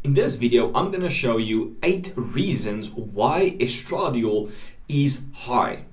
In this video, I'm going to show you 8 reasons why estradiol is high.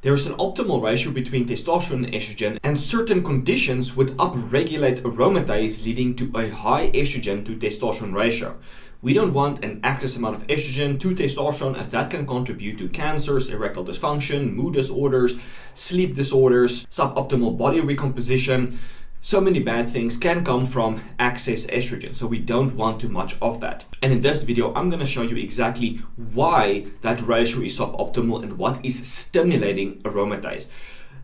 There's an optimal ratio between testosterone and estrogen, and certain conditions would upregulate aromatase, leading to a high estrogen to testosterone ratio. We don't want an excess amount of estrogen to testosterone, as that can contribute to cancers, erectile dysfunction, mood disorders, sleep disorders, suboptimal body recomposition. So many bad things can come from excess estrogen, so we don't want too much of that. And in this video, I'm going to show you exactly why that ratio is suboptimal and what is stimulating aromatase.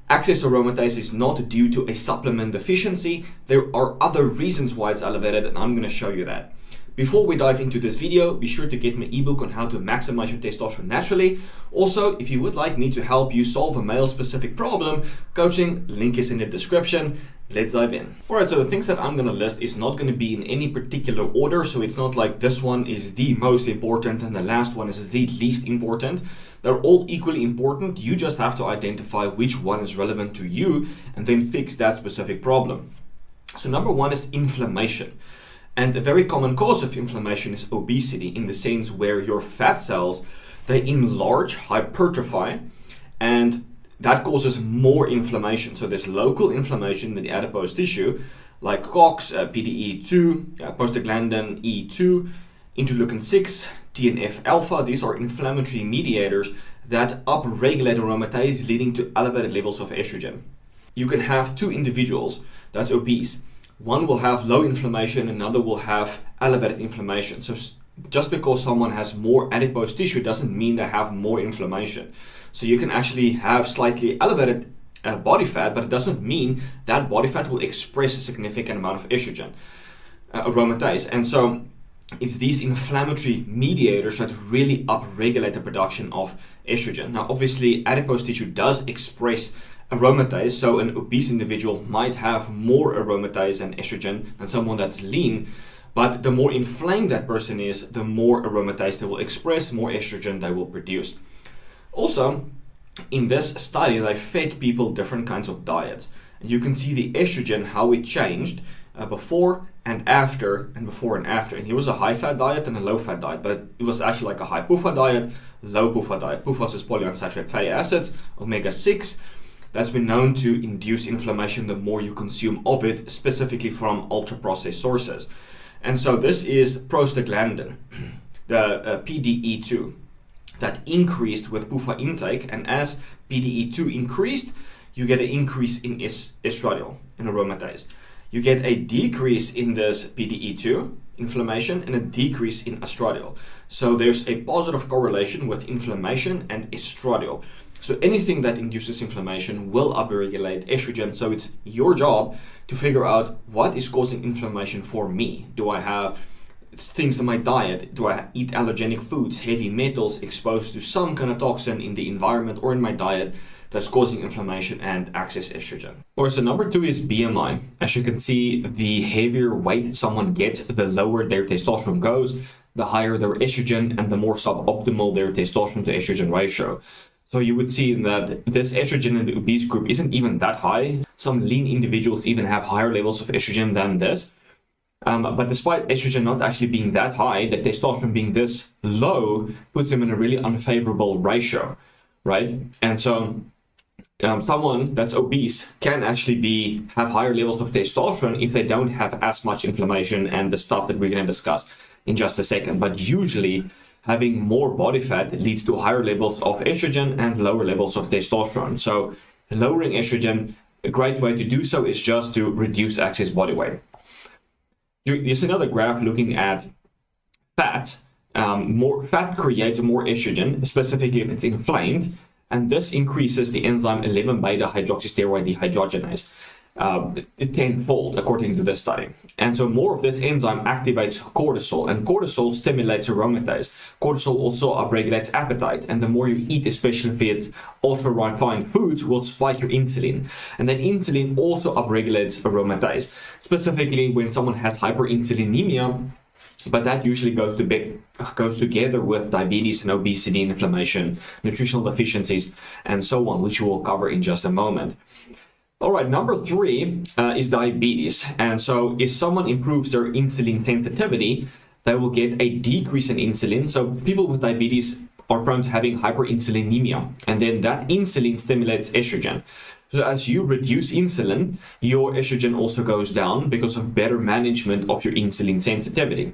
Excess aromatase is not due to a supplement deficiency. There are other reasons why it's elevated, and I'm going to show you that. Before we dive into this video, be sure to get my ebook on how to maximize your testosterone naturally. Also, if you would like me to help you solve a male-specific problem, coaching link is in the description. Let's dive in. Alright, so the things that I'm going to list is not going to be in any particular order, so it's not like this one is the most important and the last one is the least important. They're all equally important. You just have to identify which one is relevant to you and then fix that specific problem. So number one is inflammation. And a very common cause of inflammation is obesity, in the sense where your fat cells, they enlarge, hypertrophy, and that causes more inflammation. So there's local inflammation in the adipose tissue, like COX, PDE2, prostaglandin E2, interleukin 6, TNF-alpha. These are inflammatory mediators that upregulate aromatase, leading to elevated levels of estrogen. You can have two individuals that's obese. One will have low inflammation, another will have elevated inflammation. So just because someone has more adipose tissue doesn't mean they have more inflammation. So you can actually have slightly elevated body fat, but it doesn't mean that body fat will express a significant amount of estrogen, aromatase. And so it's these inflammatory mediators that really upregulate the production of estrogen. Now, obviously, adipose tissue does express aromatase, so an obese individual might have more aromatase and estrogen than someone that's lean, but the more inflamed that person is, the more aromatase they will express, more estrogen they will produce. Also, in this study, they fed people different kinds of diets, and you can see the estrogen, how it changed before and after, and before and after. And here was a high-fat diet and a low-fat diet, but it was actually like a high PUFA diet, low PUFA diet. PUFAs is polyunsaturated fatty acids, omega-6. That's been known to induce inflammation the more you consume of it, specifically from ultra-processed sources. And so this is prostaglandin, the PDE2, that increased with PUFA intake. And as PDE2 increased, you get an increase in estradiol, in aromatase. You get a decrease in this PDE2 inflammation and a decrease in estradiol. So there's a positive correlation with inflammation and estradiol. So anything that induces inflammation will upregulate estrogen. So it's your job to figure out what is causing inflammation for me. Do I have things in my diet? Do I eat allergenic foods, heavy metals, exposed to some kind of toxin in the environment or in my diet that's causing inflammation and excess estrogen? Or so number 2 is BMI. As you can see, the heavier weight someone gets, the lower their testosterone goes, the higher their estrogen, and the more suboptimal their testosterone to estrogen ratio. So you would see that this estrogen in the obese group isn't even that high. Some lean individuals even have higher levels of estrogen than this. But despite estrogen not actually being that high, the testosterone being this low puts them in a really unfavorable ratio, right? And so someone that's obese can actually have higher levels of testosterone if they don't have as much inflammation and the stuff that we're going to discuss in just a second. But usually, having more body fat leads to higher levels of estrogen and lower levels of testosterone. So lowering estrogen, a great way to do so is just to reduce excess body weight. Here's another graph looking at fat. More fat creates more estrogen, specifically if it's inflamed, and this increases the enzyme 11-beta hydroxysteroid dehydrogenase tenfold, according to this study. And so more of this enzyme activates cortisol, and cortisol stimulates aromatase. Cortisol also upregulates appetite, and the more you eat, especially if it's ultra-refined foods, will spike your insulin. And then insulin also upregulates aromatase, specifically when someone has hyperinsulinemia, but that usually goes together with diabetes and obesity, inflammation, nutritional deficiencies, and so on, which we will cover in just a moment. All right, number 3 is diabetes. And so if someone improves their insulin sensitivity, they will get a decrease in insulin. So people with diabetes are prone to having hyperinsulinemia, and then that insulin stimulates estrogen. So as you reduce insulin, your estrogen also goes down because of better management of your insulin sensitivity.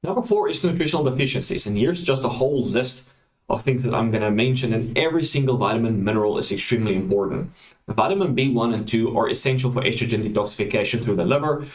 Number 4 is nutritional deficiencies, and here's just a whole list of things that I'm going to mention, and every single vitamin mineral is extremely important. Vitamin B1 and 2 are essential for estrogen detoxification through the liver.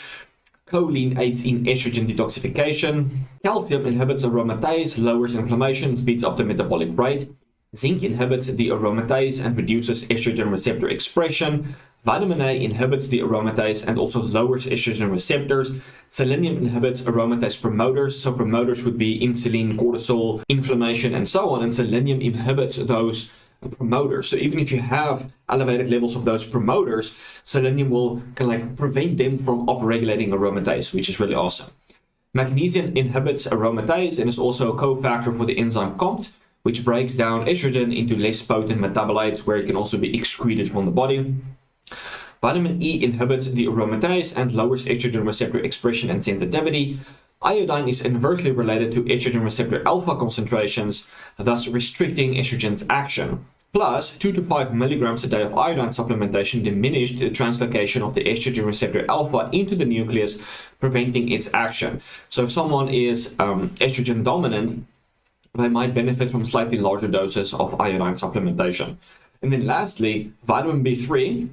Choline aids in estrogen detoxification. Calcium inhibits aromatase, lowers inflammation, speeds up the metabolic rate. Zinc inhibits the aromatase and reduces estrogen receptor expression. Vitamin A inhibits the aromatase and also lowers estrogen receptors. Selenium inhibits aromatase promoters. So promoters would be insulin, cortisol, inflammation, and so on. And selenium inhibits those promoters. So even if you have elevated levels of those promoters, selenium will kind of like prevent them from upregulating aromatase, which is really awesome. Magnesium inhibits aromatase and is also a cofactor for the enzyme COMT, which breaks down estrogen into less potent metabolites where it can also be excreted from the body. Vitamin E inhibits the aromatase and lowers estrogen receptor expression and sensitivity. Iodine is inversely related to estrogen receptor alpha concentrations, thus restricting estrogen's action. Plus, 2 to 5 milligrams a day of iodine supplementation diminished the translocation of the estrogen receptor alpha into the nucleus, preventing its action. So if someone is estrogen dominant, they might benefit from slightly larger doses of iodine supplementation. And then lastly, vitamin B3,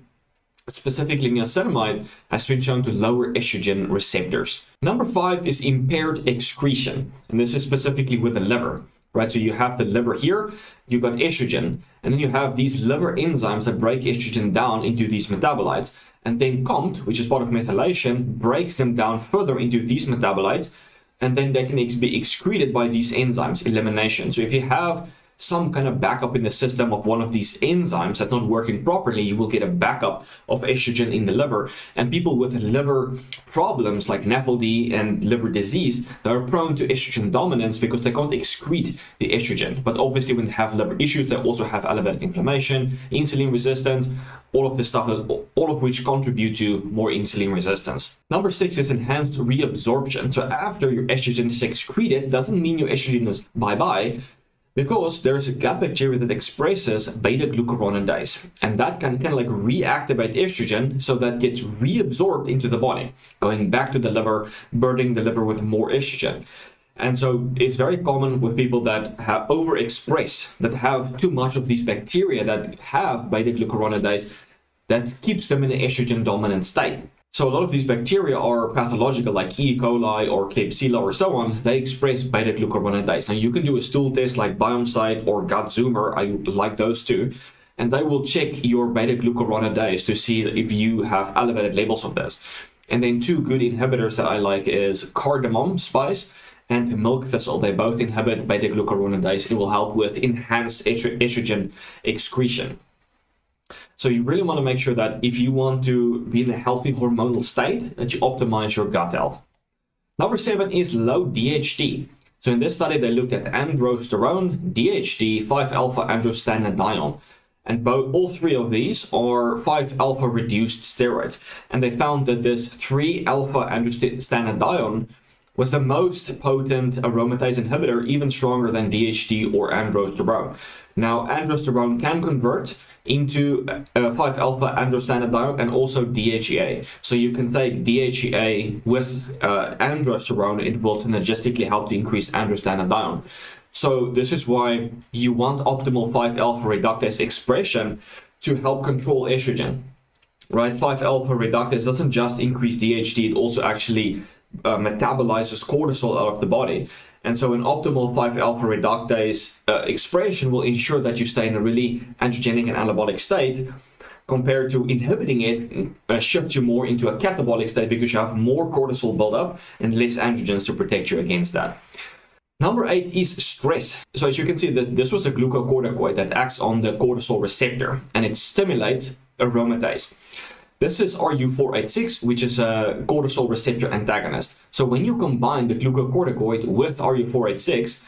specifically niacinamide, has been shown to lower estrogen receptors. Number 5 is impaired excretion, and this is specifically with the liver, right? So you have the liver here, you've got estrogen, and then you have these liver enzymes that break estrogen down into these metabolites, and then COMT, which is part of methylation, breaks them down further into these metabolites, and then they can be excreted by these enzymes, elimination. So if you have some kind of backup in the system of one of these enzymes that's not working properly, you will get a backup of estrogen in the liver. And people with liver problems like NAFLD and liver disease, they're prone to estrogen dominance because they can't excrete the estrogen. But obviously when they have liver issues, they also have elevated inflammation, insulin resistance, all of this stuff, all of which contribute to more insulin resistance. Number 6 is enhanced reabsorption. So after your estrogen is excreted, doesn't mean your estrogen is bye-bye, because there's a gut bacteria that expresses beta-glucuronidase, and that can kind of like reactivate estrogen so that gets reabsorbed into the body, going back to the liver, burdening the liver with more estrogen. And so it's very common with people that have overexpress, that have too much of these bacteria that have beta-glucuronidase, that keeps them in an estrogen dominant state. So a lot of these bacteria are pathological, like E. coli or Klebsiella or so on. They express beta-glucuronidase. Now you can do a stool test like Biomsite or GutZoomer. I like those two. And they will check your beta-glucuronidase to see if you have elevated levels of this. And then 2 good inhibitors that I like is cardamom spice and milk thistle. They both inhibit beta-glucuronidase. It will help with enhanced estrogen excretion. So you really want to make sure that if you want to be in a healthy hormonal state, that you optimize your gut health. Number 7 is low DHT. So in this study, they looked at androsterone, DHT, 5-alpha androstenedione. And all 3 of these are 5-alpha reduced steroids. And they found that this 3-alpha androstenedione was the most potent aromatase inhibitor, even stronger than DHT or androsterone. Now, androsterone can convert into 5-alpha androstenedione and also DHEA. So you can take DHEA with androsterone, it will synergistically help to increase androstenedione. So this is why you want optimal 5-alpha reductase expression to help control estrogen, right? 5-alpha reductase doesn't just increase DHT, it also actually metabolizes cortisol out of the body. And so an optimal 5-alpha reductase expression will ensure that you stay in a really androgenic and anabolic state, compared to inhibiting it shifts you more into a catabolic state because you have more cortisol buildup and less androgens to protect you against that. Number 8 is stress. So as you can see, this was a glucocorticoid that acts on the cortisol receptor and it stimulates aromatase. This is RU486, which is a cortisol receptor antagonist. So when you combine the glucocorticoid with RU486,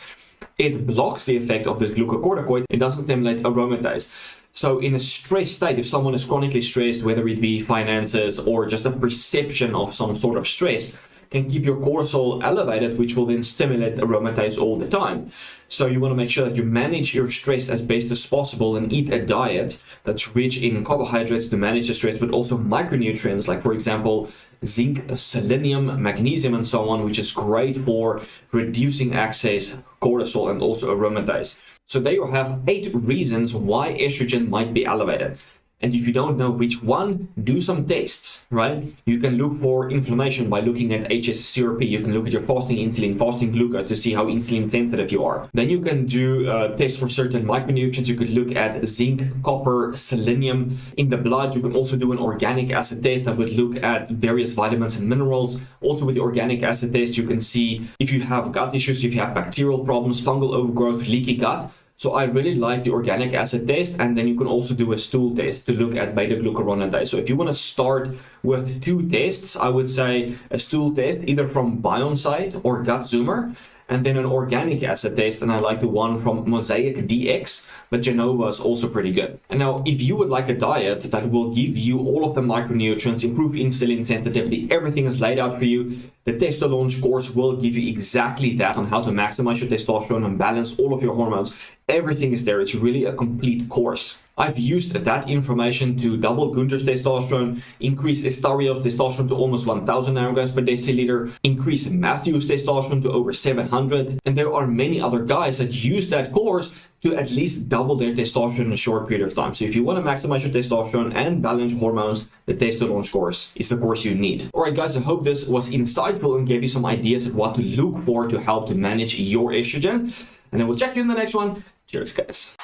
it blocks the effect of this glucocorticoid. It doesn't stimulate aromatase. So in a stress state, if someone is chronically stressed, whether it be finances or just a perception of some sort of stress, can keep your cortisol elevated, which will then stimulate aromatase all the time. So you want to make sure that you manage your stress as best as possible and eat a diet that's rich in carbohydrates to manage the stress, but also micronutrients like, for example, zinc, selenium, magnesium, and so on, which is great for reducing excess cortisol and also aromatase. So there you have 8 reasons why estrogen might be elevated. And if you don't know which one, do some tests, right? You can look for inflammation by looking at hsCRP. You can look at your fasting insulin, fasting glucose to see how insulin sensitive you are. Then you can do tests for certain micronutrients. You could look at zinc, copper, selenium in the blood. You can also do an organic acid test that would look at various vitamins and minerals. Also with the organic acid test, you can see if you have gut issues, if you have bacterial problems, fungal overgrowth, leaky gut. So I really like the organic acid test, and then you can also do a stool test to look at beta-glucuronidase. So if you want to start with 2 tests, I would say a stool test either from Biomsite or Gut Zoomer, and then an organic acid test, and I like the one from Mosaic DX, but Genova is also pretty good. And now, if you would like a diet that will give you all of the micronutrients, improve insulin sensitivity, everything is laid out for you, the Testo Launch course will give you exactly that on how to maximize your testosterone and balance all of your hormones. Everything is there. It's really a complete course. I've used that information to double Gunter's testosterone, increase Estario's testosterone to almost 1000 nanograms per deciliter, increase Matthew's testosterone to over 700, and there are many other guys that use that course to at least double their testosterone in a short period of time. So if you want to maximize your testosterone and balance hormones, the Testo Launch course is the course you need. Alright guys, I hope this was insightful and gave you some ideas of what to look for to help to manage your estrogen. And I will check you in the next one. Cheers guys.